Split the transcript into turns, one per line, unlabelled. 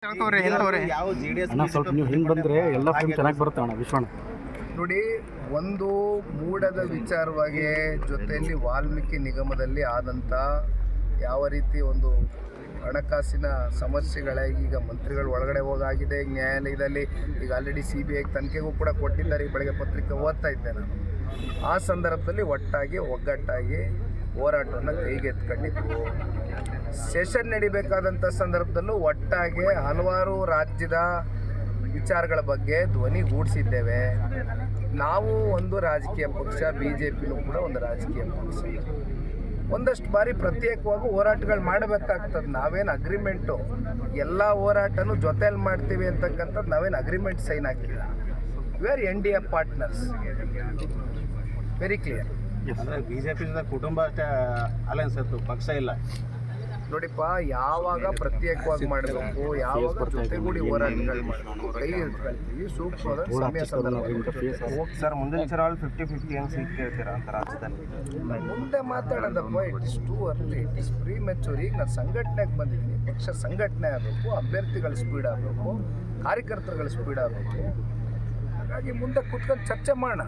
ಯಾವ JDS
ಅಣ್ಣ ಸ್ವಲ್ಪ ನೀವು ಹಿಂಗೆ ಬಂದರೆ ಎಲ್ಲ ಫಿಲ್ಮ್ ಚೆನ್ನಾಗಿ ಬರುತ್ತೆ ಅಣ್ಣ ವಿಶ್ವಣ್ಣ.
ನೋಡಿ, ಒಂದು ಮೂಡದ ವಿಚಾರವಾಗಿ ಜೊತೆಯಲ್ಲಿ ವಾಲ್ಮೀಕಿ ನಿಗಮದಲ್ಲಿ ಆದಂಥ ಯಾವ ರೀತಿ ಒಂದು ಹಣಕಾಸಿನ ಸಮಸ್ಯೆಗಳಾಗಿ ಈಗ ಮಂತ್ರಿಗಳು ಒಳಗಡೆ ಹೋಗಾಗಿದೆ. ನ್ಯಾಯಾಲಯದಲ್ಲಿ ಈಗ ಆಲ್ರೆಡಿ CBI ತನಿಖೆಗೂ ಕೂಡ ಕೊಟ್ಟಿದ್ದಾರೆ. ಈ ಬೆಳಗ್ಗೆ ಪತ್ರಿಕೆ ಓದ್ತಾ ಇದ್ದೆ ನಾನು. ಆ ಸಂದರ್ಭದಲ್ಲಿ ಒಟ್ಟಾಗಿ ಒಗ್ಗಟ್ಟಾಗಿ ಹೋರಾಟವನ್ನು ಕೈಗೆತ್ಕೊಂಡಿದ್ವು. ಸೆಷನ್ ನಡಿಬೇಕಾದಂಥ ಸಂದರ್ಭದಲ್ಲೂ ಒಟ್ಟಾಗಿ ಹಲವಾರು ರಾಜ್ಯದ ವಿಚಾರಗಳ ಬಗ್ಗೆ ಧ್ವನಿಗೂಡಿಸಿದ್ದೇವೆ. ನಾವು ಒಂದು ರಾಜಕೀಯ ಪಕ್ಷ, BJPನೂ ಕೂಡ ಒಂದು ರಾಜಕೀಯ ಪಕ್ಷ. ಒಂದಷ್ಟು ಬಾರಿ ಪ್ರತ್ಯೇಕವಾಗಿ ಹೋರಾಟಗಳು ಮಾಡಬೇಕಾಗ್ತದೆ. ನಾವೇನು ಅಗ್ರಿಮೆಂಟು ಎಲ್ಲ ಹೋರಾಟನೂ ಜೊತೆಯಲ್ಲಿ ಮಾಡ್ತೀವಿ ಅಂತಕ್ಕಂಥದ್ದು ನಾವೇನು ಅಗ್ರಿಮೆಂಟ್ ಸೈನ್ ಹಾಕಿಲ್ಲ. We are NDA partners, very clear.
ಅಂದರೆ BJP ಜೊತೆ ಕುಟುಂಬ ಅಷ್ಟೇ ಅಲೈನ್ಸ್ ಇತ್ತು, ಪಕ್ಷ ಇಲ್ಲ.
ನೋಡಿಪ್ಪ, ಯಾವಾಗ ಪ್ರತ್ಯೇಕವಾಗಿ ಮಾಡಬೇಕು, ಯಾವಾಗ ಜೊತೆಗೂಡಿ ಹೋರಾಟಗಳು ಮಾಡಬೇಕು, ಕೈ ಇಟ್ಕೊಳ್ತೀವಿ. ಸೂಕ್ತವಾದ ಸಮಯ ಸಂದರ್ಭ
ಸರ್, ಮುಂದಿನ ವಿಚಾರದಲ್ಲಿ 50-50 ಹೆಂಗೆ ಸೀಟ್ ಕೇಳ್ತೀರಾ ಅಂತ ರಾಜ್ಯದಲ್ಲಿ?
ಮುಂದೆ ಮಾತಾಡೋದಪ್ಪ. It is too early, it is premature. ಈಗ ನಾನು ಸಂಘಟನೆಗೆ ಬಂದಿದ್ದೀನಿ. ಪಕ್ಷ ಸಂಘಟನೆ ಆಗಬೇಕು, ಅಭ್ಯರ್ಥಿಗಳ ಸ್ಪೀಡ್ ಆಗಬೇಕು, ಕಾರ್ಯಕರ್ತರುಗಳ ಸ್ಪೀಡ್ ಆಗಬೇಕು. ಹಾಗಾಗಿ ಮುಂದೆ ಕೂತ್ಕೊಂಡು ಚರ್ಚೆ ಮಾಡೋಣ.